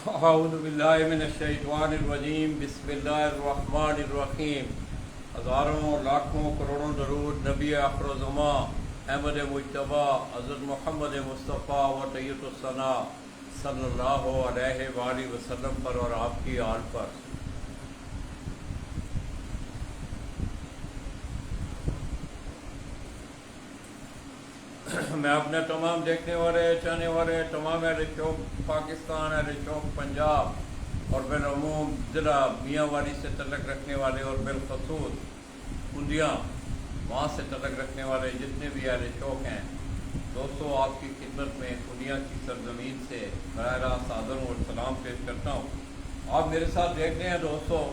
अऊज़ु बिल्लाहि मिनश्शैतानिर्रजीम बिस्मिल्लाहिर्रहमानिर्रहीम। हज़ारों लाखों करोड़ों दरूद नबी आखिरुज़्ज़मा अहमद मुज्तबा हज़रत मोहम्मद मुस्तफ़ा व तय्यबुस्सना सल्लल्लाहु अलैहि वसल्लम पर और आपकी आल पर। मैं अपने तमाम देखने वाले चाहने वाले तमाम अहले शौक़ पाकिस्तान, अहले शौक़ पंजाब और बिलअमूम ज़िला मियांवाली से तल्लक़ रखने वाले और बिलखसूस कुंदियाँ वहाँ से तल्लक़ रखने वाले जितने भी अहले शौक़ हैं दोस्तों, आपकी खिदमत में कुंदियाँ की सरज़मीन से बराह रास्त आदर और सलाम पेश करता हूँ। आप मेरे साथ देख रहे हैं दोस्तों,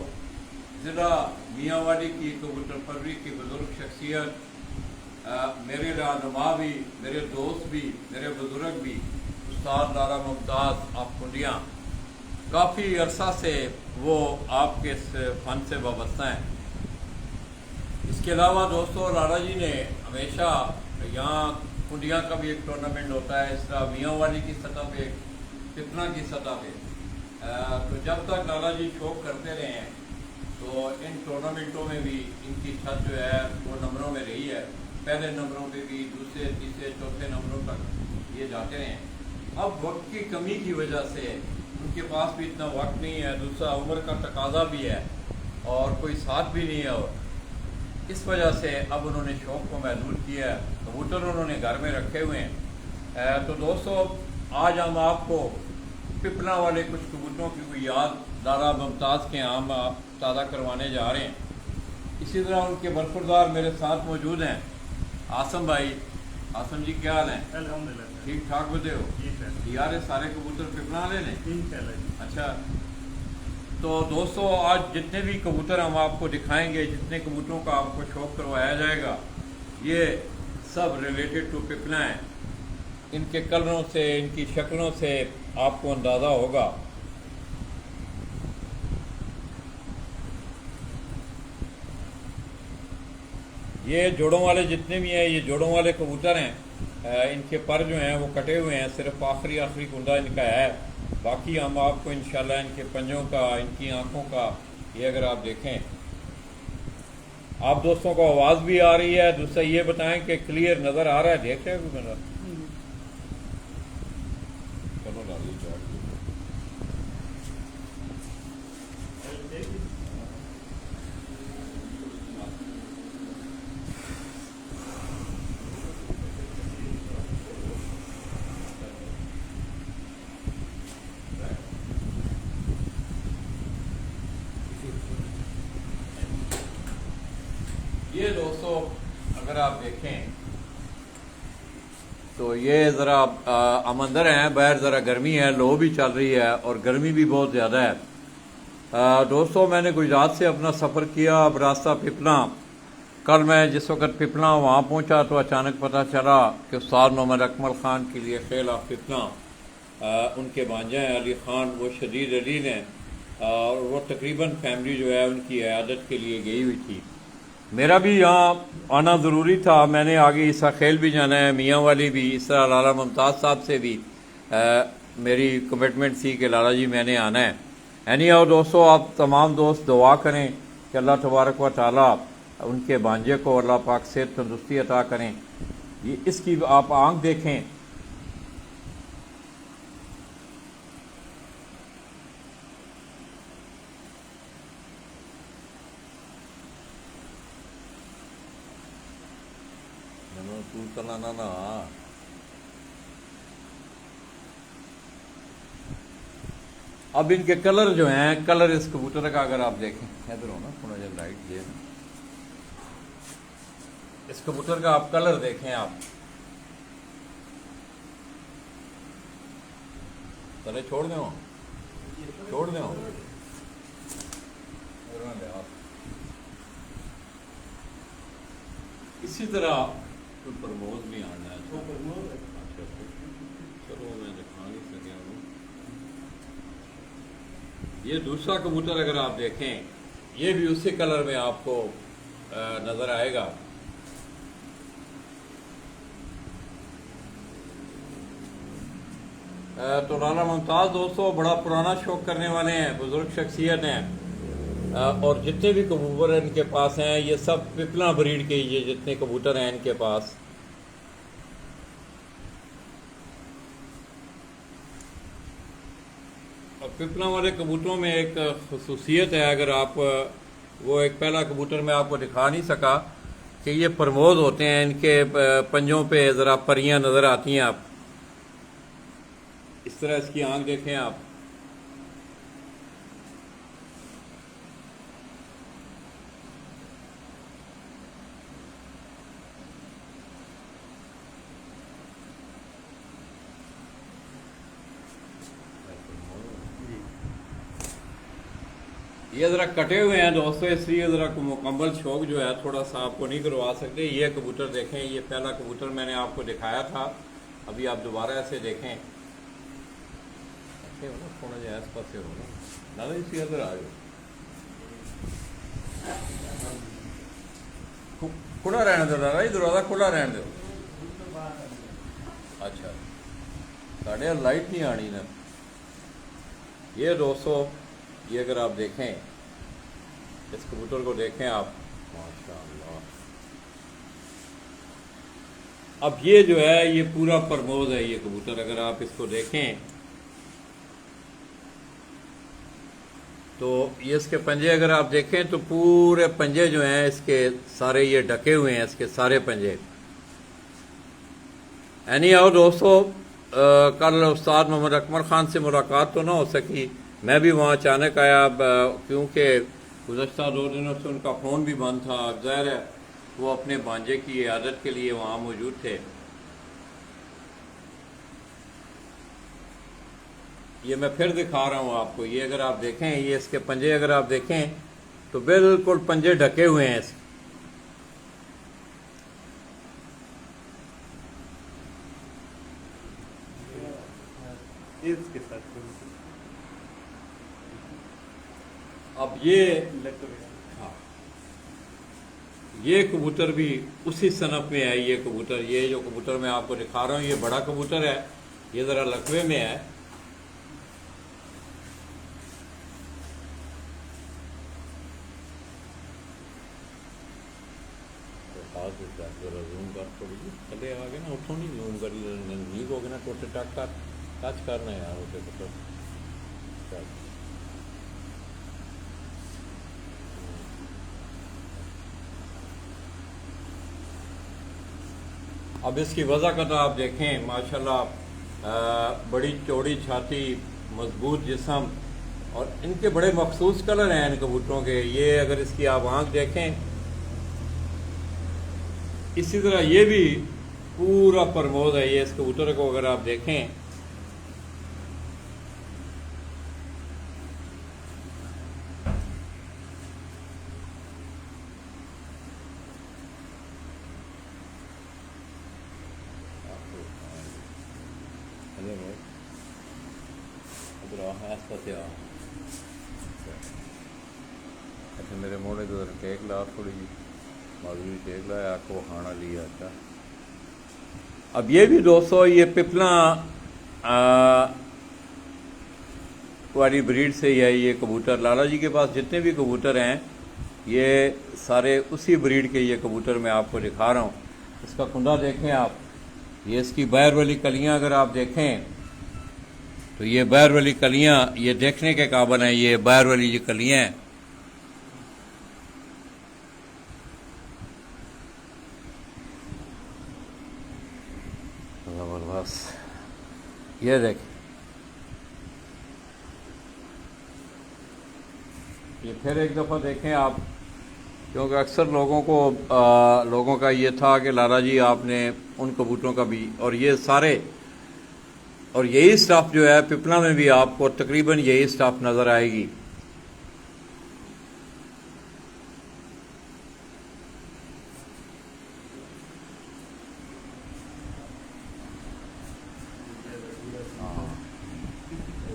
ज़िला मियांवाली की कबूतर परवरी की बुज़ुर्ग शख्सियत, मेरे रहनुमा भी, मेरे दोस्त भी, मेरे बुज़ुर्ग भी उस्ताद लाला मुमताज़ आप कुंडियाँ, काफ़ी अरसा से वो आपके इस फ़न से वाबस्ता हैं। इसके अलावा दोस्तों, लाला जी ने हमेशा यहाँ कुंडियाँ का भी एक टूर्नामेंट होता है, इस तरह मियांवाली की सतह पे, पिपना की सतह पे, तो जब तक लाला जी शौक़ करते रहे हैं तो इन टूर्नामेंटों में भी इनकी छत जो है वो नंबरों में रही है। पहले नंबरों पे भी, दूसरे, तीसरे, चौथे नंबरों तक ये जाते रहे। अब वक्त की कमी की वजह से उनके पास भी इतना वक्त नहीं है, दूसरा उम्र का तकाजा भी है और कोई साथ भी नहीं है, और इस वजह से अब उन्होंने शौक़ को महदूद किया है। कबूतर उन्होंने घर में रखे हुए हैं। तो दोस्तों, आज हम आपको पिपला वाले कुछ कबूतरों की कोई याद लाला मुमताज़ के हम आप ताज़ा करवाने जा रहे हैं। इसी तरह उनके बरखुरदार मेरे साथ मौजूद हैं। आसम भाई, आसम जी क्या हाल है? अल्हम्दुलिल्लाह ठीक ठाक बते हो? यार सारे कबूतर पिपला ले लें। अच्छा, तो दोस्तों, आज जितने भी कबूतर हम आपको दिखाएंगे, जितने कबूतरों का आपको शौक़ करवाया जाएगा, ये सब रिलेटेड टू पिपला हैं। इनके कलरों से, इनकी शक्लों से आपको अंदाज़ा होगा। ये जोड़ों वाले जितने भी हैं, ये जोड़ों वाले कबूतर हैं। इनके पर जो हैं वो कटे हुए हैं, सिर्फ आखिरी कुंदा इनका है। बाकी हम आपको इंशाल्लाह इनके पंजों का, इनकी आँखों का, ये अगर आप देखें, आप दोस्तों को आवाज़ भी आ रही है। दूसरा ये बताएं कि क्लियर नज़र आ रहा है? देख रहे हैं कोई नज़र? चलो डाल लीजिए। ये दोस्तों अगर आप देखें तो ये ज़रा अमंदर हैं, बाहर ज़रा गर्मी है, लो भी चल रही है और गर्मी भी बहुत ज़्यादा है। दोस्तों, मैंने गुजरात से अपना सफ़र किया, अब रास्ता पिपला। कल मैं जिस वक्त पिपला वहाँ पहुँचा तो अचानक पता चला कि उस्ताद मोहम्मद अकमल ख़ान के लिए खेल ऑफ पिपला, उनके भांजे हैं अली ख़ान, वो शदीद अलील हैं और वो तकरीबन फैमिली जो है उनकी इयादत के लिए गई हुई थी। मेरा भी यहाँ आना ज़रूरी था। मैंने आगे ईसा खेल भी जाना है, मियांवाली भी, इस तरह लाला मुमताज़ साहब से भी मेरी कमिटमेंट थी कि लाला जी मैंने आना है। एनी हाउ दोस्तों, आप तमाम दोस्त दुआ करें कि अल्लाह तबारक व तआला उनके भांजे को अल्लाह पाक सेहत तंदुरुस्ती अता करें। ये इसकी आप आँख देखें, ना अब इनके कलर जो हैं, कलर इस कबूतर का अगर आप देखें, इधर हो ना थोड़ा जब लाइट दे, इस कबूतर का आप कलर देखें, आप चले छोड़ दें, छोड़ दें। इसी तरह कोई प्रमोद भी आना है। चलो मैं दिखा नहीं सके हूँ। ये दूसरा कबूतर अगर आप देखें, ये भी उसी कलर में आपको नज़र आएगा। तो लाला मुमताज़ दोस्तों बड़ा पुराना शौक करने वाले हैं, बुजुर्ग शख्सियत हैं। और जितने भी कबूतर इनके पास हैं ये सब पिपला ब्रीड के, ये जितने कबूतर हैं इनके पास। और पिपला वाले कबूतरों में एक खसूसियत है, अगर आप वो एक पहला कबूतर मैं आपको दिखा नहीं सका कि ये प्रमोद होते हैं, इनके पंजों पे ज़रा परियां नज़र आती हैं। आप इस तरह इसकी आंख देखें आप, ये ज़रा कटे हुए हैं दोस्तों, इसलिए ज़रा मुकम्मल शौक जो है थोड़ा सा आपको नहीं करवा सकते। ये कबूतर देखें, ये पहला कबूतर मैंने आपको दिखाया था, अभी आप दोबारा ऐसे देखें, ऐसे हो ना थोड़ा जो आस पास हो ना दादा, इसी अंदर आ जाओ, खुला रहने दो दादा, ये दरवाज़ा खुला रहने दो। अच्छा, साढ़े लाइट नहीं आनी ना। ये दोस्तों ये अगर आप देखें, इस कबूतर को देखें आप, माशाअल्लाह। अब ये जो है ये पूरा प्रमोद है ये कबूतर, अगर आप इसको देखें तो ये इसके पंजे अगर आप देखें तो पूरे पंजे जो हैं इसके सारे ये ढके हुए हैं, इसके सारे पंजे। एनी आओ दोस्तों, कल उस्ताद मोहम्मद अकमल ख़ान से मुलाकात तो ना हो सकी, मैं भी वहाँ अचानक आया, क्योंकि गुज़श्ता 2 दिनों से उनका फ़ोन भी बंद था। ज़ाहिर है वो अपने भांजे की इयादत के लिए वहाँ मौजूद थे। ये मैं फिर दिखा रहा हूँ आपको, ये अगर आप देखें, ये इसके पंजे अगर आप देखें तो बिल्कुल पंजे ढके हुए हैं इसके। इसके साथ अब ये हाँ, ये कबूतर भी उसी सनफ में है। ये कबूतर, ये जो कबूतर मैं आपको दिखा रहा हूँ, ये बड़ा कबूतर है, ये ज़रा लकवे में है। जरा जूम कर, थोड़ी चले आ गए ना, उठो नहीं जूम करी, नजदीक हो गए ना, टोटे टक कर टच करना यार उसे तो। अब इसकी वजह का तो आप देखें माशाल्लाह, बड़ी चौड़ी छाती, मजबूत जिस्म, और इनके बड़े मखसूस कलर हैं इन कबूतरों के। ये अगर इसकी आप आँख देखें, इसी तरह ये भी पूरा प्रमोद है ये इस कबूतर को अगर आप देखें। अच्छा मेरे मोड़े तो टेक ला थोड़ी जी, माधुरी टेक लाया आपको खाना लिया। अच्छा अब ये भी दोस्तों ये पिपला वाली ब्रीड से ही है ये कबूतर। लाला जी के पास जितने भी कबूतर हैं ये सारे उसी ब्रीड के ये कबूतर मैं आपको दिखा रहा हूँ। इसका कुंडा देखें आप, ये इसकी बैर वाली कलियाँ अगर आप देखें तो ये बैर वाली कलियाँ ये देखने के काबिल हैं। ये बैर वाली जो कलियाँ हैं, जबरदस्त। ये देखें, ये फिर एक दफ़ा देखें आप, क्योंकि अक्सर लोगों का ये था कि लाला जी आपने उन कबूतरों का भी, और ये सारे, और यही स्टाफ जो है पिपला में भी आपको तकरीबन यही स्टाफ नज़र आएगी।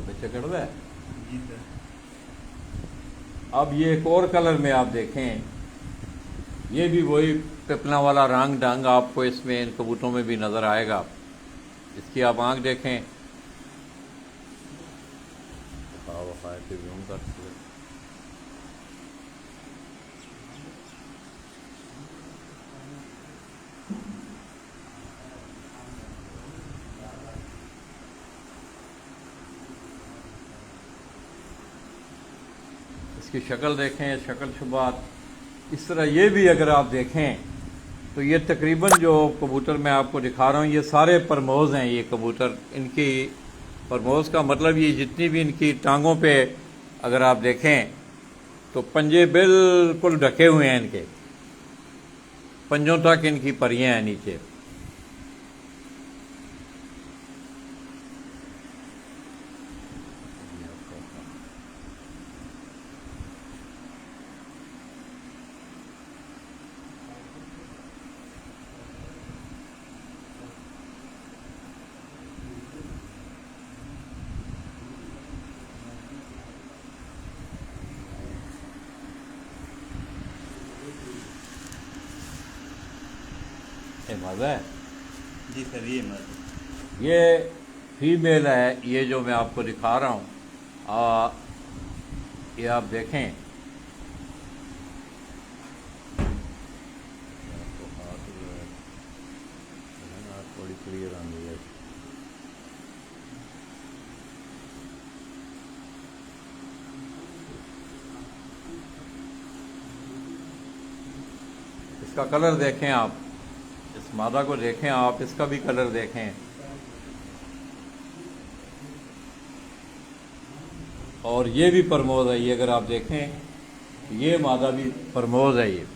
बच्चे कर रहा है। अब ये एक और कलर में आप देखें, ये भी वही पिपला वाला रंग ढंग आपको इसमें इन कबूतरों में भी नज़र आएगा। इसकी आप आँख देखें, वफाए पे भी कर सकते। इसकी शक्ल देखें, शक्ल शुबात इस तरह। ये भी अगर आप देखें तो ये तकरीबन जो कबूतर मैं आपको दिखा रहा हूँ ये सारे परमोज़ हैं। ये कबूतर, इनकी परमोज़ का मतलब ये जितनी भी इनकी टांगों पे अगर आप देखें तो पंजे बिल्कुल ढके हुए हैं, इनके पंजों तक इनकी परियां हैं नीचे। ये मज़ा है जी सर, ये मत ये फीमेल है, ये जो मैं आपको दिखा रहा हूँ। ये आप देखें, थोड़ी क्लियर आनी है। इसका कलर देखें आप, इस मादा को देखें आप, इसका भी कलर देखें। और ये भी परमोज़ है, ये अगर आप देखें ये मादा भी परमोज़ है। ये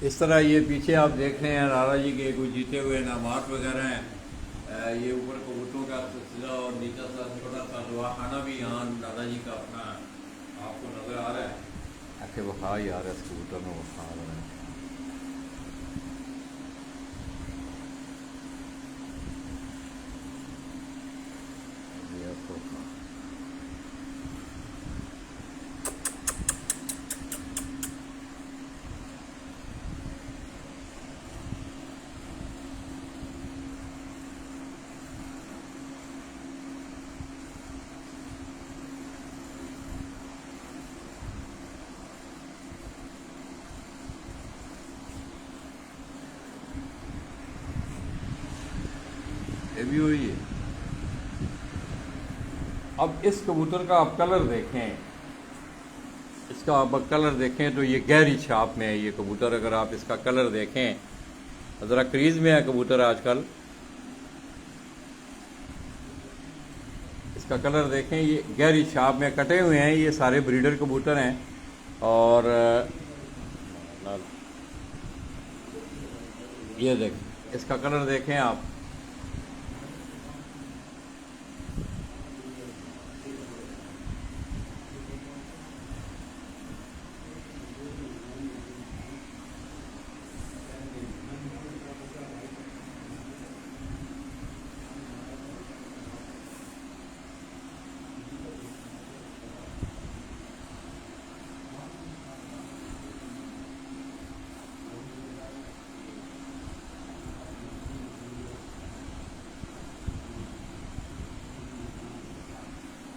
इस तरह ये पीछे आप देख रहे हैं रारा जी के कुछ जीते हुए इनामात वगैरह हैं। ये ऊपर कबूतरों का सिलसिला और नीचा सा छोटा सा दवाखाना भी यहाँ दादाजी का अपना आपको नज़र आ रहा है। आके वफा ही आ रहा है, इस कबूतर में वफा आ रहा है। ये भी हुई है। अब इस कबूतर का आप कलर देखें, इसका आप कलर देखें तो ये गहरी छाप में है ये कबूतर। अगर आप इसका कलर देखें, ज़रा क्रीज में है कबूतर आजकल। इसका कलर देखें, ये गहरी छाप में कटे हुए हैं। ये सारे ब्रीडर कबूतर हैं। और ये देखें, इसका कलर देखें आप।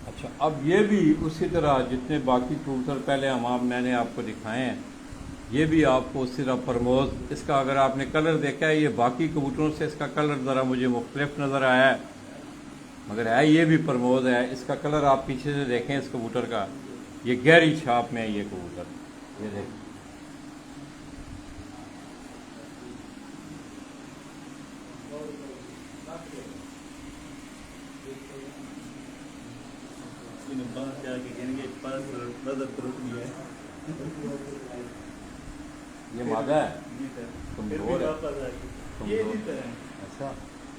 अच्छा, अब ये भी उसी तरह जितने बाकी कबूतर पहले मैंने आपको दिखाए हैं, ये भी आपको उसी तरह परमोज़। इसका अगर आपने कलर देखा है, ये बाकी कबूतरों से इसका कलर ज़रा मुझे मुख्तलिफ नज़र आया है, मगर है ये भी परमोज़ है। इसका कलर आप पीछे से देखें इस कबूतर का, ये गहरी छाप में है ये कबूतर। ये देखें, बाहर से आके कहेंगे पास ब्रदर को रुक गया है। ये मादा है, जी सर, तुम फिर दो भी है। वापस आके तुम ये दो। इसी तरह है। अच्छा,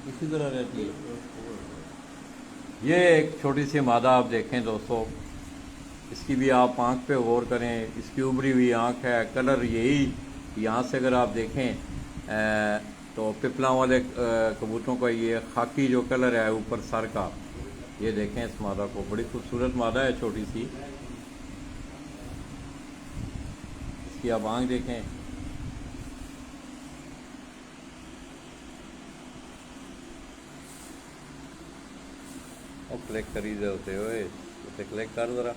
इसी तरह रहती है। ये एक छोटी सी मादा आप देखें दोस्तों, इसकी भी आप आँख पे गौर करें। इसकी उभरी हुई आँख है, कलर यही। यहाँ से अगर आप देखें तो पिपला वाले कबूतरों का ये खाकी जो कलर है ऊपर सर का, ये देखें इस मादा को। बड़ी खूबसूरत मादा है, छोटी सी। इसकी आप आँख देखें। ਉਹ ਕਲਿੱਕ ਕਰੀਦੇ ਉੱਤੇ ਓਏ ਉੱਤੇ ਕਲਿੱਕ ਕਰ ਜ਼ਰਾ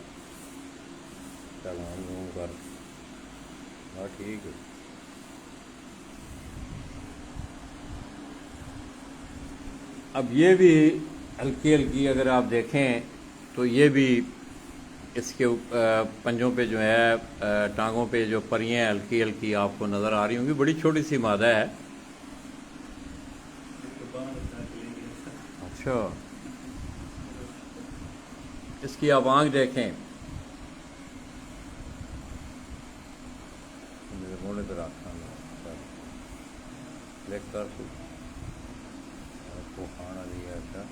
चल हम जूम कर हाँ ठीक है अब ये भी हल्की हल्की अगर आप देखें तो ये भी इसके पंजों पे जो है टांगों पे जो परियां हल्की हल्की आपको नज़र आ रही होंगी बड़ी छोटी सी मादा है अच्छा इसकी आप आँख देखें मोड़े तो रखा क्लिक कर तू आपको खाना दिया था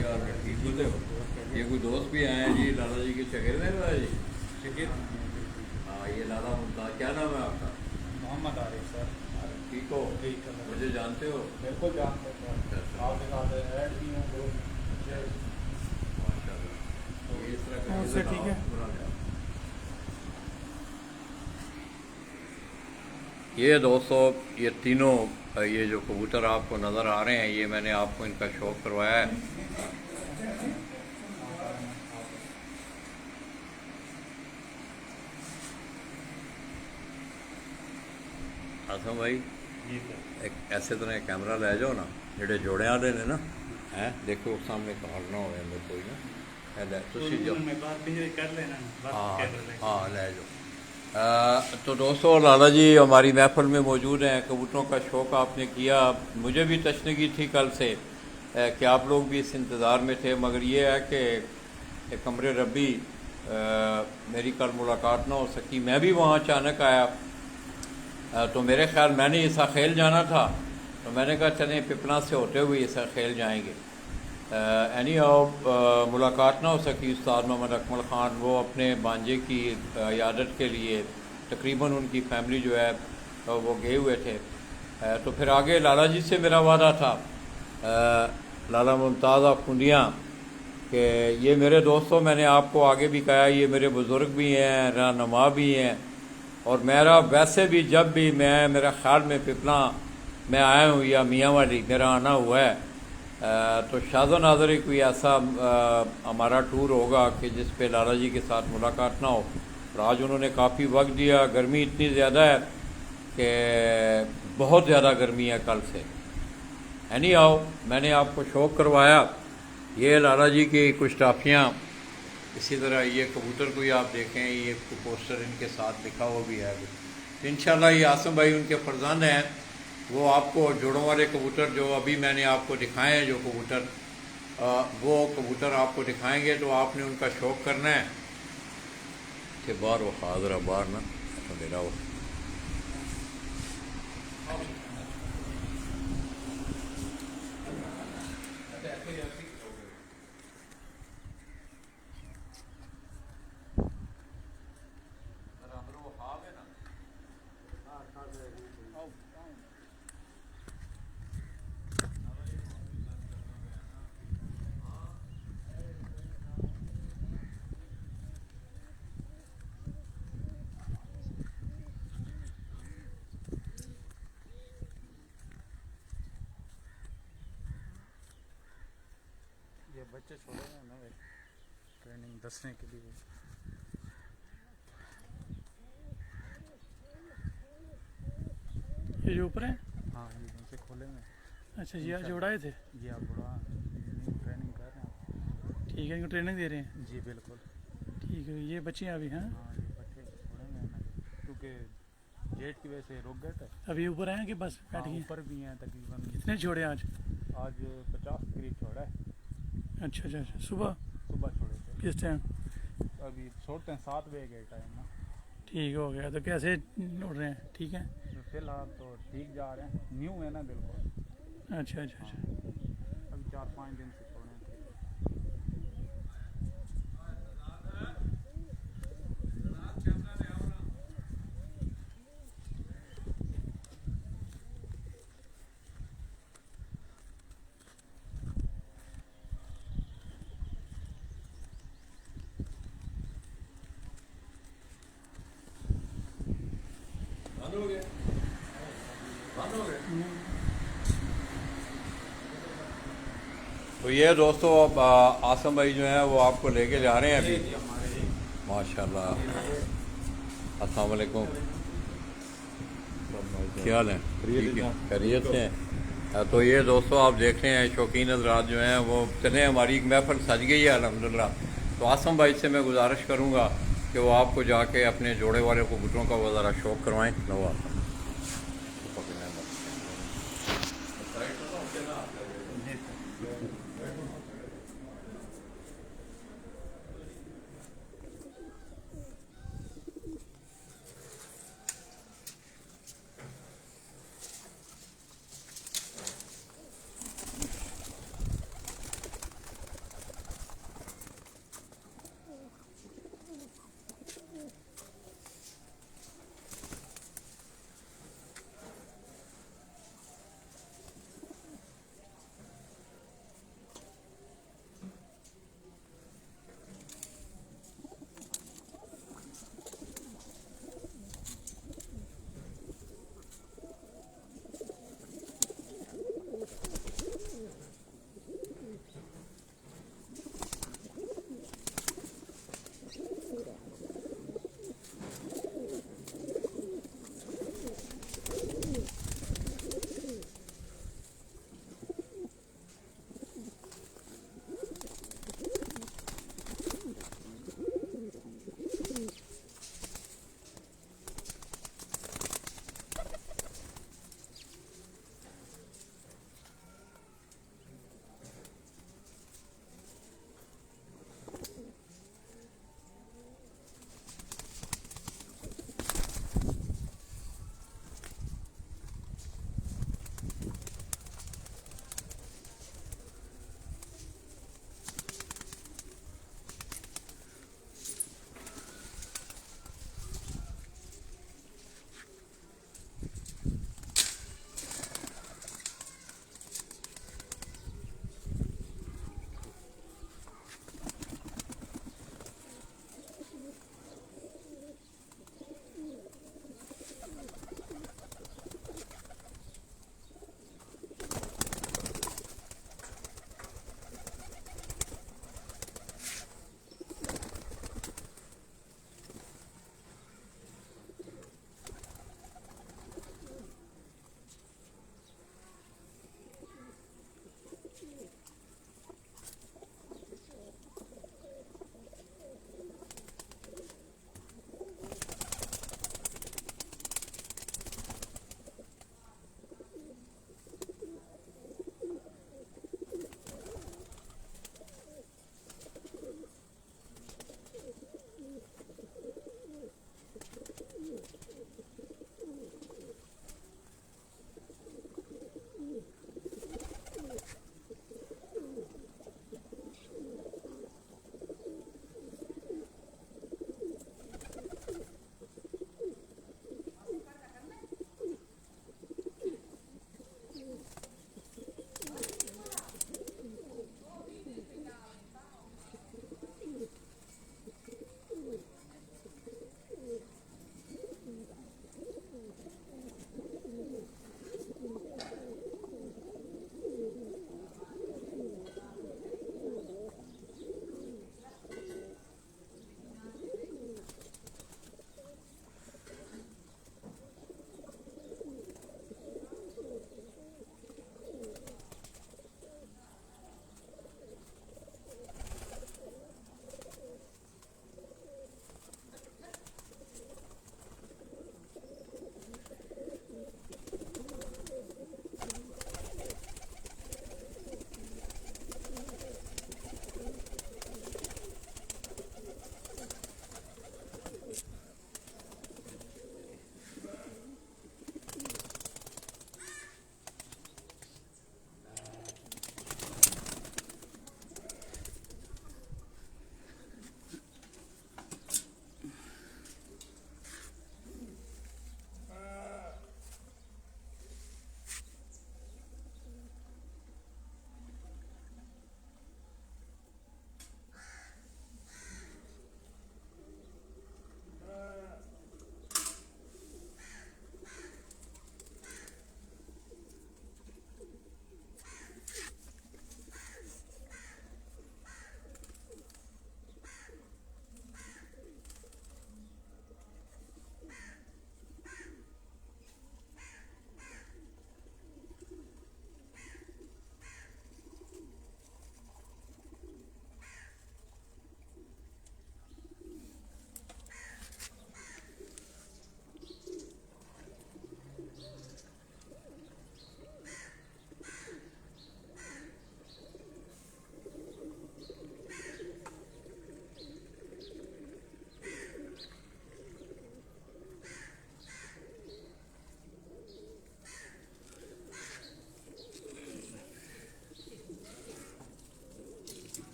क्या ठीक बोलते हो ये कोई दोस्त भी आए हैं जी लाला जी के शकीर हैं लाला जी शकीर हाँ ये लाला मुमताज क्या नाम है आपका मोहम्मद आरिफ सर ठीक हो मुझे जानते हो बिल्कुल जानते हैं आपके साथ ऐड भी हूँ माशाल्लाह ये इस तरह का उससे ठीक है ये दोस्तों ये तीनों ये जो कबूतर आपको नज़र आ रहे हैं ये मैंने आपको इनका शौक करवाया है आसम भाई एक ऐसे तरह कैमरा लै जाओ ना जेडे जोड़े वाले ने ना है देखो सामने कार ना हो अंदर कोई ना हाँ ले जाओ तो दोस्तों लाला जी हमारी महफिल में मौजूद हैं कबूतरों का शौक़ आपने किया मुझे भी तशनगी थी कल से कि आप लोग भी इस इंतज़ार में थे मगर ये है कि एक कमरे रब्बी मेरी कल मुलाकात ना हो सकी मैं भी वहाँ अचानक आया तो मेरे ख्याल मैंने ईसा खेल जाना था तो मैंने कहा चलें पिपला से होते हुए ईसा खेल जाएंगे एनी मुलाकात ना हो सकी उस्ताद मोहम्मद अकमल ख़ान वो अपने भांजे की इयादत के लिए तकरीबन उनकी फैमिली जो है वो गए हुए थे तो फिर आगे लाला जी से मेरा वादा था लाला मुमताज़ खुंदियाँ कि ये मेरे दोस्तों मैंने आपको आगे भी कहा ये मेरे बुज़ुर्ग भी हैं रहनुमा भी हैं और मेरा वैसे भी जब भी मैं मेरा ख्याल में पिपला मैं आया हूँ या मियाँ वाली मेरा आना हुआ है तो शाज़ो नाज़री कोई ऐसा हमारा टूर होगा कि जिस पे लाला जी के साथ मुलाकात ना हो और आज उन्होंने काफ़ी वक्त दिया गर्मी इतनी ज़्यादा है कि बहुत ज़्यादा गर्मी है कल से है नहीं आओ मैंने आपको शौक़ करवाया ये लाला जी की कुछ टाफियाँ इसी तरह ये कबूतर कोई आप देखें ये पोस्टर इनके साथ लिखा हुआ भी है तो इंशाल्लाह ये आसम भाई उनके फरजान हैं वो आपको जोड़ों वाले कबूतर जो अभी मैंने आपको दिखाए हैं जो कबूतर वो कबूतर आपको दिखाएंगे तो आपने उनका शौक़ करना है कि बाहर वो हाजरा बाहर ना तो मेरा वो ये बच्चे छोड़े हैं ना ट्रेनिंग दसने के लिए ये जो ऊपर है हाँ ये उनसे खोले में अच्छा जी आज जोड़ाए थे जी आप बुढ़ा ट्रेनिंग कर रहे हैं ठीक है इनको ट्रेनिंग दे रहे हैं जी बिल्कुल ठीक है ये बच्चे अभी हैं हाँ ये बच्चे छोड़े में ना क्योंकि जेट की वजह से रुक गए थे अभी ऊपर हैं कि बस बैठ गए ऊपर भी हैं तकरीबन कितने छोड़े आज 50 के करीब छोड़ा है अच्छा अच्छा अच्छा सुबह छोड़े थे किस टाइम अभी छोड़ते हैं 7 बजे के टाइम ना ठीक हो गया तो कैसे उड़ रहे हैं ठीक है तो फिलहाल तो ठीक जा रहे हैं न्यू है ना बिल्कुल अच्छा अच्छा अच्छा अभी 4-5 दिन से छोड़े हैं तो ये दोस्तों अब आसम भाई जो है वो आपको लेके जा रहे हैं अभी। माशाल्लाह। अस्सलाम वालेकुम। क्या हाल है? ठीक है, खैरियत से हैं? तो ये दोस्तों आप देख रहे हैं शौकीन हज़रात जो हैं वो चले, हमारी एक महफिल सज गई है अल्हम्दुलिल्लाह। तो आसम भाई से मैं गुजारिश करूँगा कि वो आपको जाके अपने जोड़े वाले कबूतरों का वो ज़रा शौक़ करवाएँ। लो आसम।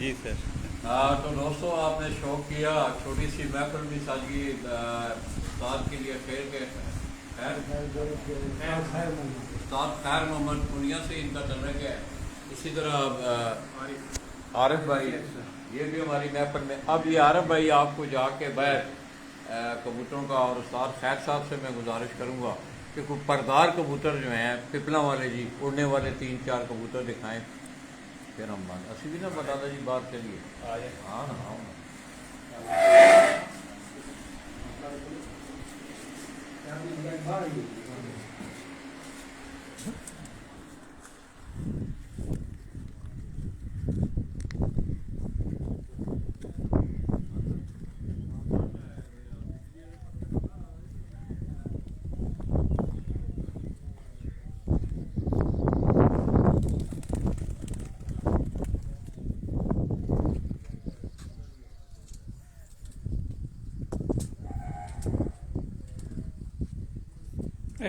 जी सर। तो दोस्तों आपने शौक किया, छोटी सी महफिल भी सादगी उस्ताद के लिए खैर के उस्ताद खैर मोहम्मद पुनिया से इनका तल्लुक है। इसी तरह आरिफ भाई ये भी हमारी महफिल में। अब ये आरिफ भाई आपको जाके बैठ कबूतरों का और उस्ताद खैर साहब से मैं गुजारिश करूँगा कि कोई परदार कबूतर जो हैं पिपला वाले जी, उड़ने वाले 3-4 कबूतर दिखाएं, फिर हम बात असी भी ना बता जी बात चलिए। हाँ ना हाँ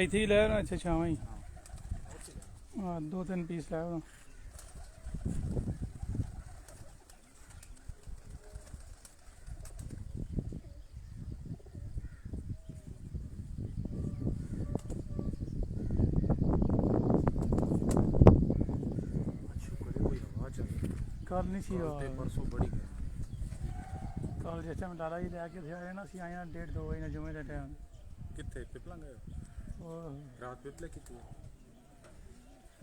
ਇੱਥੇ ਹੀ ਲੈ ਆਉਣਾ। ਅੱਛਾ ਛਾਵਾਂ ਹੀ। ਹਾਂ 2-3 ਪੀਸ ਲੈ ਆਉਣਾ। ਕੱਲ ਨਹੀਂ ਸੀ परसों बड़ी गई ਕੱਲ ਜਿਸ ਟਾਈਮ ਲਾਲਾ ਜੀ ਲੈ ਕੇ ਇੱਥੇ ਆਏ ਨਾ, ਅਸੀਂ ਆਏ ਹਾਂ 1:30-2 ਵਜੇ ਨਾਲ ਜੁਮੇ ਦਾ ਟਾਈਮ। कितने पिपला गए ਉਹ रात पिपले की थी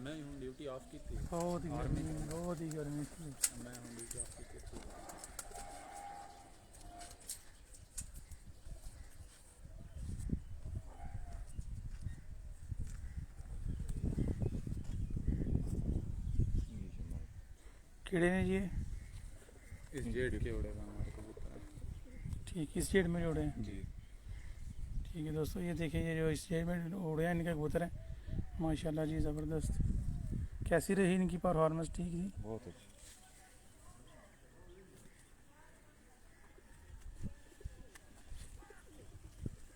मैं हूँ ड्यूटी ऑफ की थी ਬਹੁਤ ਹੀ ਗਰਮੀ ਸੀ। मैं हूँ ड्यूटी ऑफ की थी किड़े ने जी ये? इस जेड के उड़ेगा हमारे कबूतर ठीक, इस जेड में जोड़े हैं। जी। ठीक है दोस्तों, ये देखिए ये जो इस जेड में उड़े हैं इनके कबूतर हैं माशाल्लाह जी, ज़बरदस्त। कैसी रही इनकी परफॉर्मेंस? ठीक थी, बहुत अच्छी।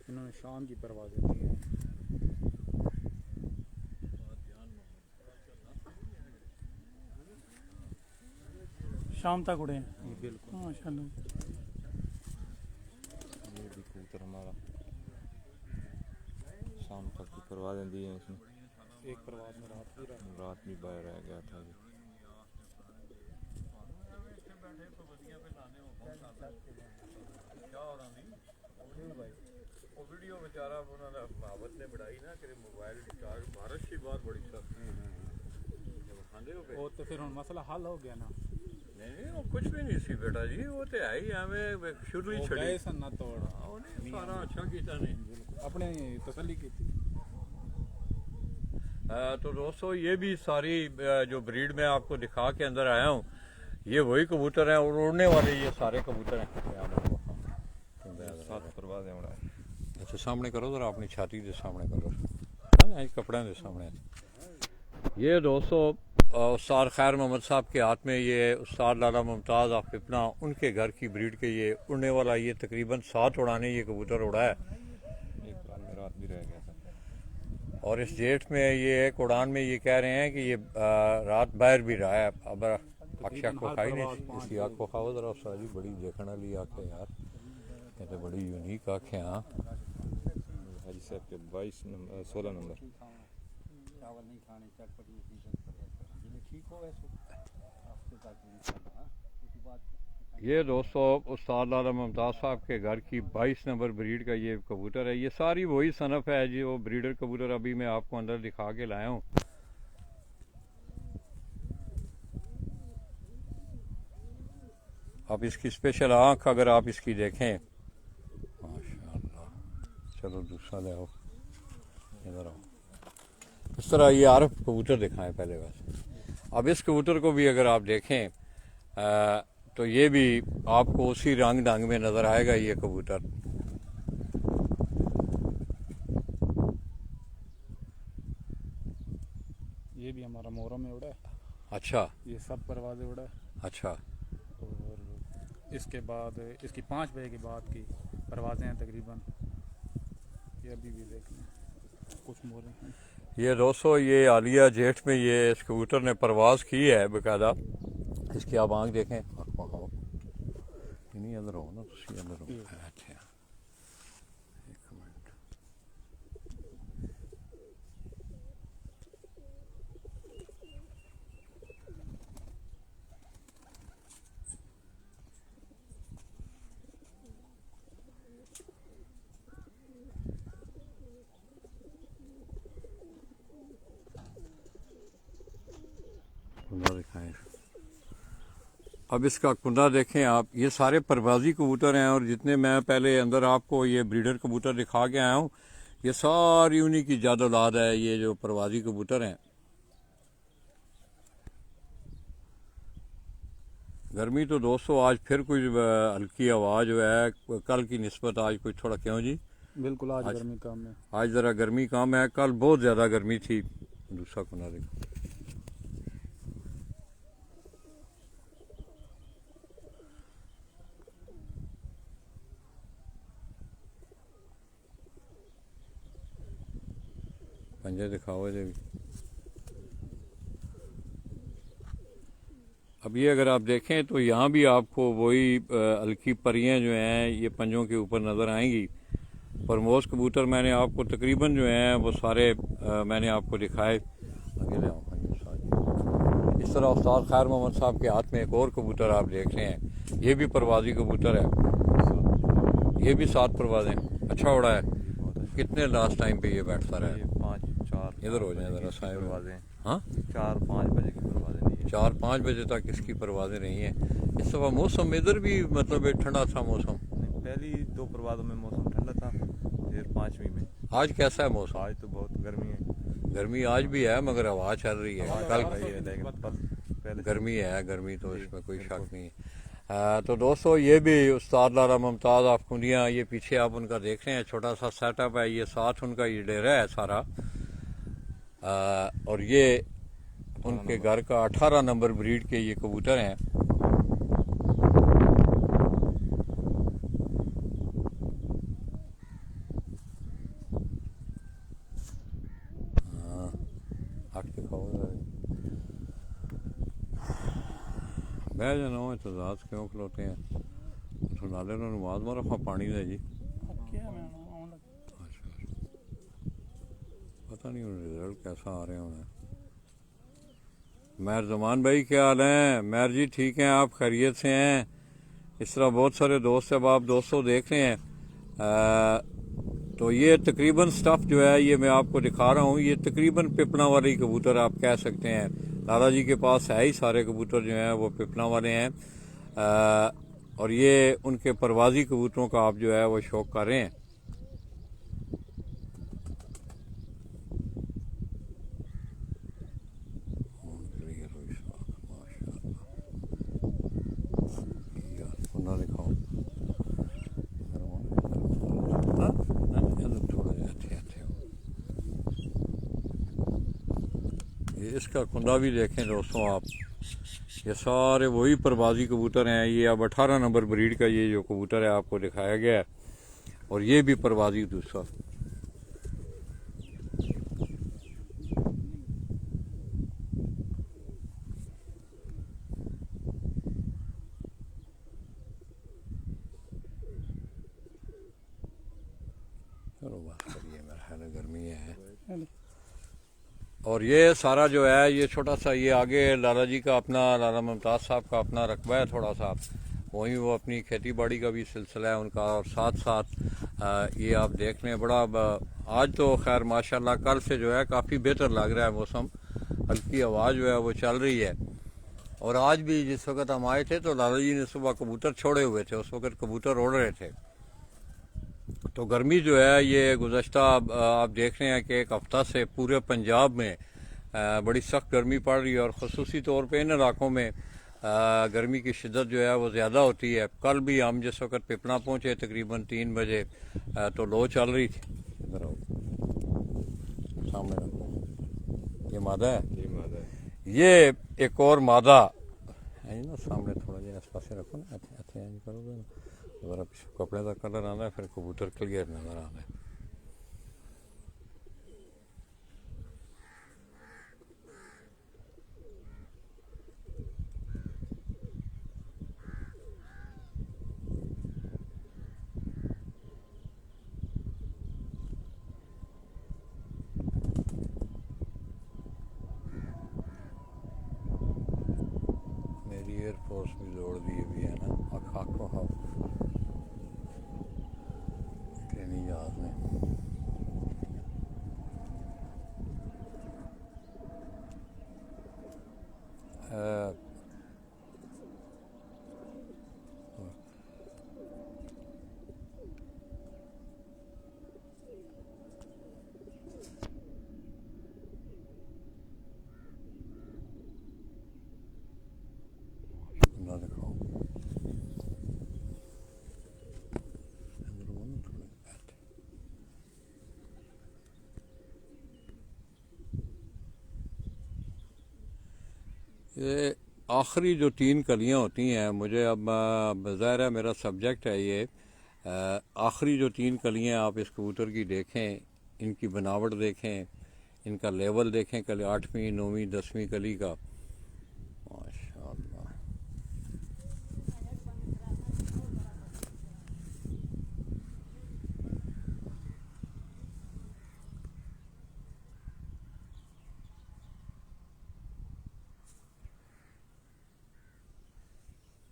इन्होंने शाम की परवाज़ें दी हैं। शाम तक उड़े हैं ये बिल्कुल माशाल्लाह। ये भी कबूतर हमारा शाम तक की परवाज़ें दी हैं इसने। एक परवाज़ में रात भी रहा। रात भी बाहर रह गया था जी। वीडियो बेचारा उन्होंने महावत ने बढ़ाई ना कि मोबाइल चार्ज बारिश की बात बड़ी सर वो तो फिर हम मसला हल हो गया ना। नहीं वो कुछ भी नहीं सी बेटा जी, वो तो है ही हमें शुरू ही वो छड़ी गए सन ना तोड़ उन्हें सारा अच्छा किया नहीं। अपने तसल्ली की थी। तो दोस्तों ये भी सारी जो ब्रीड में आपको दिखा के अंदर आया हूँ, ये वही कबूतर हैं और उड़ने वाले ये सारे कबूतर हैं। 7 परवाज़ें उड़ाए। अच्छा सामने करो जरा, अपनी छाती के सामने करो, कपड़े के सामने। ये दोस्तों उस्ताद खैर मोहम्मद साहब के हाथ में ये उस्ताद लाला मुमताज़ ऑफ पिपला, उनके घर की ब्रीड के ये उड़ने वाला, ये तकरीबन 7 उड़ाने ये कबूतर उड़ा है। एक रात में रात भी रह गया था। और इस जेठ में ये एक उड़ान में ये कह रहे हैं कि ये रात बाहर भी रहा है। अब अक्षय को खाई नहीं, इसकी आँख को खाओ जरा उस्ताद जी, बड़ी देखने वाली आँख है यार, ये तो बड़ी यूनिक आँखें हैं। हाजी साहब के 16 नंबर। ये दोस्तों उस्ताद लाला मुमताज़ साहब के घर की 22 नंबर ब्रीड का ये कबूतर है। ये सारी वही सनफ है जी, वो ब्रीडर कबूतर अभी मैं आपको अंदर दिखा के लाया हूँ। अब इसकी स्पेशल आँख अगर आप इसकी देखें, माशाल्लाह। चलो दूसरा ले आओ, इधर आओ। इस तरह ये आरफ कबूतर दिखाएं पहले बस। अब इस कबूतर को भी अगर आप देखें तो ये भी आपको उसी रंग ढंग में नज़र आएगा ये कबूतर। ये भी हमारा मोहर्रम में उड़ा है। अच्छा, ये सब परवाज़ें उड़ा है। अच्छा, और इसके बाद इसकी 5 बजे के बाद की परवाज़ें हैं तकरीबन। ये अभी भी देख लें कुछ मोहरे हैं। ये दोस्तों ये आलिया जेठ में ये इस कबूतर ने परवाज़ की है बाकायदा। इसकी आप आँख देखें, नहीं इधर हो ना तुसी इधर हो अच्छा एक मिनट कुंडा दिखाएं अब इसका कुंडा देखें आप ये सारे परवाजी कबूतर हैं और जितने मैं पहले अंदर आपको ये ब्रीडर कबूतर दिखा के आया हूँ ये सारी उन्हीं की जाद औलाद है ये जो परवाजी कबूतर हैं गर्मी तो दोस्तों आज फिर कुछ हल्की आवाज़ जो है कल की निस्बत आज कुछ थोड़ा क्यों जी बिल्कुल आज गर्मी कम है। आज ज़रा गर्मी कम है कल बहुत ज़्यादा गर्मी थी दूसरा कुंडा देखो पंजे दिखाओ ये भी अब ये अगर आप देखें तो यहाँ भी आपको वही हल्की परियां जो हैं ये पंजों के ऊपर नज़र आएंगी परमोज कबूतर मैंने आपको तकरीबन जो हैं वो सारे मैंने आपको दिखाए आगे ले आओ इस तरह उस्ताद खैर मोहम्मद साहब के हाथ में एक और कबूतर आप देख रहे हैं ये भी परवाजी कबूतर है ये भी 7 परवाजें अच्छा उड़ा है कितने लास्ट टाइम पे ये बैठता रहा है 5-4 इधर हो जाए ज़रा साइड परवाजें हाँ 4-5 बजे की परवाजें नहीं है 4-5 बजे तक इसकी परवाजें रही हैं इस दफ़ा मौसम इधर भी मतलब ठंडा था मौसम पहली 2 परवाजों में मौसम ठंडा था फिर 5वीं में आज कैसा है मौसम आज तो बहुत गर्मी है गर्मी आज भी है मगर हवा चल रही है कल लेकिन पहले गर्मी तो इसमें कोई शक नहीं है तो दोस्तों ये भी उस्ताद लाला मुमताज़ आफकुंडिया ये पीछे आप उनका देख रहे हैं छोटा सा सेटअप है ये साथ उनका ये डेरा है सारा और ये उनके घर का 18 नंबर ब्रीड के ये कबूतर हैं बह जाना हो तो ज़ात क्यों खलोते हैं तो नाले ने नमाज मारो हाँ पानी दे जी अच्छा पता नहीं रिजल्ट कैसा आ रहे होना मैर जमान भाई क्या हाल है मैर जी ठीक हैं आप खैरियत से हैं इस तरह बहुत सारे दोस्त अब आप दोस्तों देख रहे हैं तो ये तकरीबन स्टफ़ जो है ये मैं आपको दिखा रहा हूँ ये तकरीबन पिपना वाले कबूतर आप कह सकते हैं लाला जी के पास है ही सारे कबूतर जो हैं वो पिपना वाले हैं और ये उनके परवाजी कबूतरों का आप जो है वो शौक कर रहे हैं दिखाओ इसका कुंडा भी देखें दोस्तों आप ये सारे वही परवाजी कबूतर हैं ये अब 18 नंबर ब्रीड का ये जो कबूतर है आपको दिखाया गया है और ये भी परवाजी दूसरा चलो बात करिए मेरा ख्याल गर्मी है और ये सारा जो है ये छोटा सा ये आगे लाला जी का अपना लाला मुमताज़ साहब का अपना रकबा है थोड़ा सा वहीं वो अपनी खेती बाड़ी का भी सिलसिला है उनका और साथ साथ ये आप देख लें बड़ा आज तो खैर माशाल्लाह कल से जो है काफ़ी बेहतर लग रहा है मौसम हल्की आवाज़ जो है वो चल रही है और आज भी जिस वक्त हम आए थे तो लाला जी ने सुबह कबूतर छोड़े हुए थे उस वक्त कबूतर उड़ रहे थे तो गर्मी जो है ये गुज़श्ता आप देख रहे हैं कि एक हफ़्ता से पूरे पंजाब में बड़ी सख्त गर्मी पड़ रही है और ख़ुसूसी तौर पे इन इलाकों में गर्मी की शिद्दत जो है वो ज़्यादा होती है कल भी हम जिस वक्त पिपना पहुँचे तकरीबन 3 बजे तो लो चल रही थी इधर आओ सामने रखो ये मादा है ये एक और मादा है ना सामने थोड़ा जिहा इस पासे रखो ना इत्थे इंज करोगे ना ज़रा कपड़े का कलर आता है फिर कबूतर क्लियर नज़र आता है एयरफोर्स भी दौड़ दी अभी है ना खाको हाँ ट्रेनिंग जहाज में ना दिखाओ अंदर वो ना थोड़े बैठे ये आखिरी जो 3 कलियां होती हैं मुझे अब ज़ाहिर है मेरा सब्जेक्ट है ये आखिरी जो 3 कलियां आप इस कबूतर की देखें इनकी बनावट देखें इनका लेवल देखें कल 8वीं 9वीं 10वीं कली का माशाअल्लाह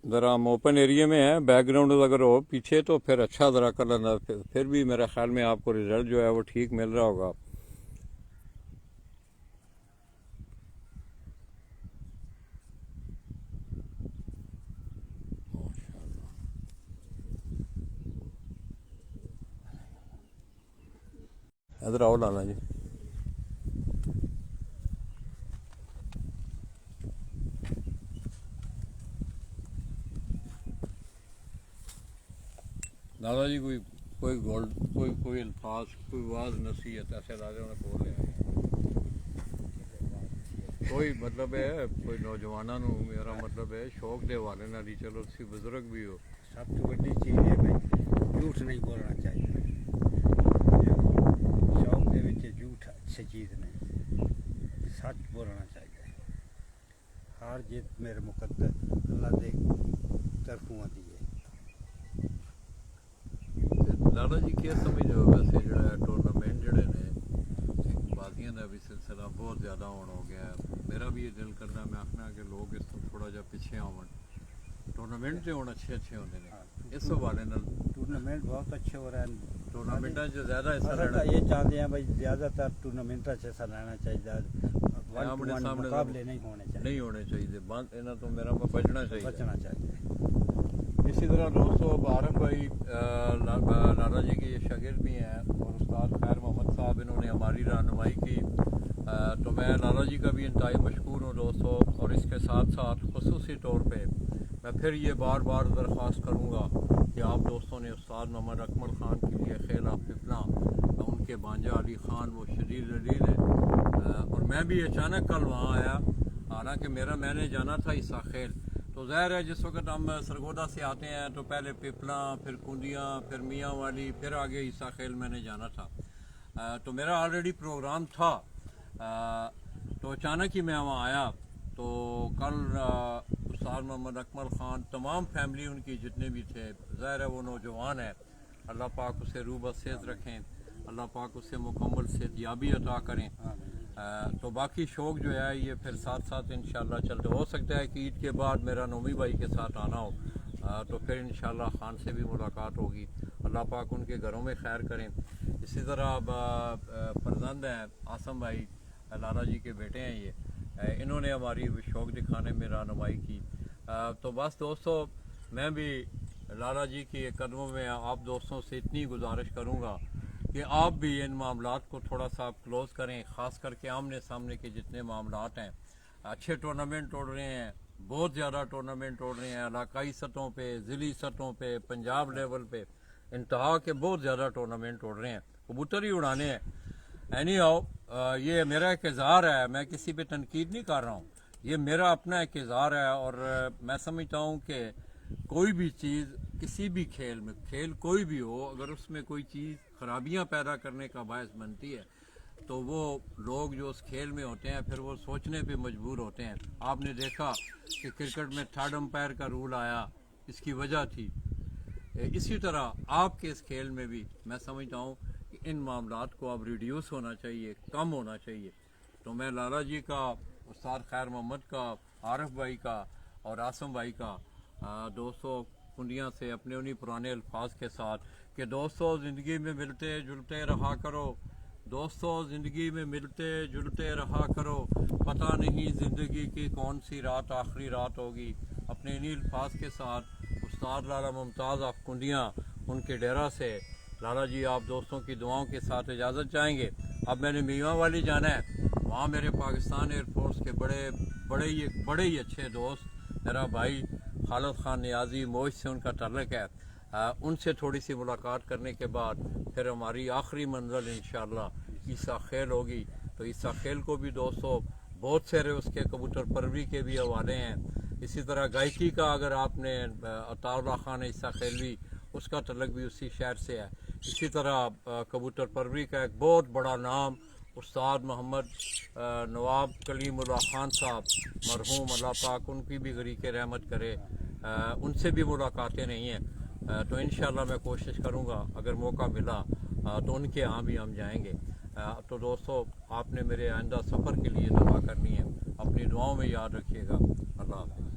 ज़रा हम ओपन एरिया में है बैकग्राउंड अगर हो पीछे तो फिर अच्छा ज़रा कलर फिर भी मेरे ख्याल में आपको रिज़ल्ट जो है वो ठीक मिल रहा होगा इधर आओ लाला जी दादा जी कोई गोल्ड कोई अल्फाज कोई वाज नसीहत ऐसे दादा ने बोल लिया कोई मतलब है कोई नौजवानों ਨੂੰ मेरा मतलब है शौक दे वाले नाल ही चलो सी बुजुर्ग भी हो सब तो बड़ी चीज़ है भाई झूठ नहीं बोलना चाहिए शौक दे विच झूठ अच्छी चीज़ नहीं सच बोलना चाहिए हार जीत मेरे मुकद्दर अल्लाह दे तरफों आती है लाला जी क्या समझो वैसे जड़ा टूर्नामेंट जड़े ने बाजियां का भी सिलसिला बहुत ज़्यादा होने हो गया है मेरा भी ये दिल करना मैं आखना कि लोग इस तो थोड़ा जा पीछे आवन टूर्नामेंट तो हुण अच्छे होंदे ने इस हवाले नाल टूर्नामेंट बहुत अच्छे हो रहे हैं टूर्नामेंटां 'च ज़्यादा हिस्सा असल लेना ये चाहते हैं भाई ज़्यादातर टूर्नामेंटां 'च हिस्सा लेना चाहिए आमने सामने मुकाबले नहीं होने चाहिए नहीं होने चाहिए बंद इन्हां तो मेरा बचना चाहिए बचना चाहिए इसी तरह दोस्तों आरम भाई लाला जी के शागिर्द भी हैं और उस्ताद खैर मोहम्मद साहब इन्होंने हमारी रहनुमाई की तो मैं लाला जी का भी इंतहाई मशकूर हूँ दोस्तों और इसके साथ साथ खुसूसी तौर पे मैं फिर ये बार बार दरख्वास्त करूँगा कि आप दोस्तों ने उस्ताद मोहम्मद अकमल ख़ान के लिए खेला पिपला उनके भांजा अली ख़ान वो शदीद जलील है और मैं भी अचानक कल वहाँ आया हालांकि मैंने जाना था ईसा खेल तो ज़ाहिर है जिस वक्त हम सरगोदा से आते हैं तो पहले पिपला फिर कुंदियाँ फिर मियाँ वाली फिर आगे ईसा खेल मैंने जाना था तो मेरा ऑलरेडी प्रोग्राम था तो अचानक ही मैं वहाँ आया तो कल उस्ताद मोहम्मद अकमल ख़ान तमाम फैमिली उनकी जितने भी थे ज़ाहिर है वो नौजवान है अल्लाह पाक उसे रूबत सेहत रखें अल्लाह पाक उसे मुकम्मल सेहतयाबी अता करें तो बाकी शौक़ जो है ये फिर साथ साथ इंशाल्लाह चलते हो सकता है कि ईद के बाद मेरा नोमी भाई के साथ आना हो तो फिर इंशाल्लाह ख़ान से भी मुलाकात होगी अल्लाह पाक उनके घरों में खैर करें इसी तरह अब फरजंद हैं आसम भाई लाला जी के बेटे हैं ये इन्होंने हमारी शौक़ दिखाने में रहनुमाई की तो बस दोस्तों मैं भी लाला जी के कदमों में आप दोस्तों से इतनी गुजारिश करूँगा कि आप भी इन मामलात को थोड़ा सा क्लोज़ करें ख़ास करके आमने सामने के जितने मामलात हैं अच्छे टूर्नामेंट उड़ रहे हैं बहुत ज़्यादा टूर्नामेंट उड़ रहे हैं इलाकाई सतहों पे ज़िली सतहों पे पंजाब लेवल पे इंतहा के बहुत ज़्यादा टूर्नामेंट उड़ रहे हैं कबूतर ही उड़ाने हैं एनी हाउ ये मेरा एक इज़हार है मैं किसी पे तनकीद नहीं कर रहा हूँ ये मेरा अपना एक इज़हार है और मैं समझता हूँ कि कोई भी चीज़ किसी भी खेल में खेल कोई भी हो अगर उसमें कोई चीज़ खराबियां पैदा करने का बायस बनती है तो वो लोग जो उस खेल में होते हैं फिर वो सोचने पे मजबूर होते हैं आपने देखा कि क्रिकेट में थर्ड अंपायर का रूल आया इसकी वजह थी इसी तरह आपके इस खेल में भी मैं समझता हूँ कि इन मामलात को अब रिड्यूस होना चाहिए कम होना चाहिए तो मैं लाला जी का उस्ताद खैर मोहम्मद का आरिफ भाई का और आसम भाई का दोस्तों कुंडिया से अपने उन्हीं पुराने अल्फाज के साथ कि दोस्तों ज़िंदगी में मिलते जुलते रहा करो, दोस्तों ज़िंदगी में मिलते जुलते रहा करो, पता नहीं ज़िंदगी की कौन सी रात आखिरी रात होगी। अपने इन्हीं अल्फाज के साथ उस्ताद लाला मुमताज़ ऑफ कुंडिया उनके डेरा से लाला जी आप दोस्तों की दुआओं के साथ इजाज़त चाहेंगे। अब मैंने मीवा वाली जाना है, वहाँ मेरे पाकिस्तान एयरफोर्स के बड़े ही अच्छे दोस्त मेरा भाई खालिद खान नियाजी मोइश से उनका ताल्लुक़ है। उनसे थोड़ी सी मुलाकात करने के बाद फिर हमारी आखिरी मंजिल इंशाअल्लाह ईसा खेल होगी। तो ईसा खेल को भी दोस्तों बहुत सारे उसके कबूतर परवरी के भी हवाले हैं। इसी तरह गायकी का अगर आपने अताउल्लाह खान ईसा खेलवी उसका तल्लुक़ भी उसी शहर से है। इसी तरह कबूतर परवरी का एक बहुत बड़ा नाम उस्ताद मोहम्मद नवाब कलीमुल्लाह खान साहब मरहूम, अल्लाह पाक उनकी भी गरीक़ रहमत करे, उनसे भी मुलाकातें नहीं हैं। तो इंशाअल्लाह मैं कोशिश करूँगा अगर मौका मिला तो उनके यहाँ भी हम जाएंगे। तो दोस्तों आपने मेरे आइंदा सफ़र के लिए दुआ करनी है, अपनी दुआओं में याद रखिएगा। अल्लाह हाफ़िज़।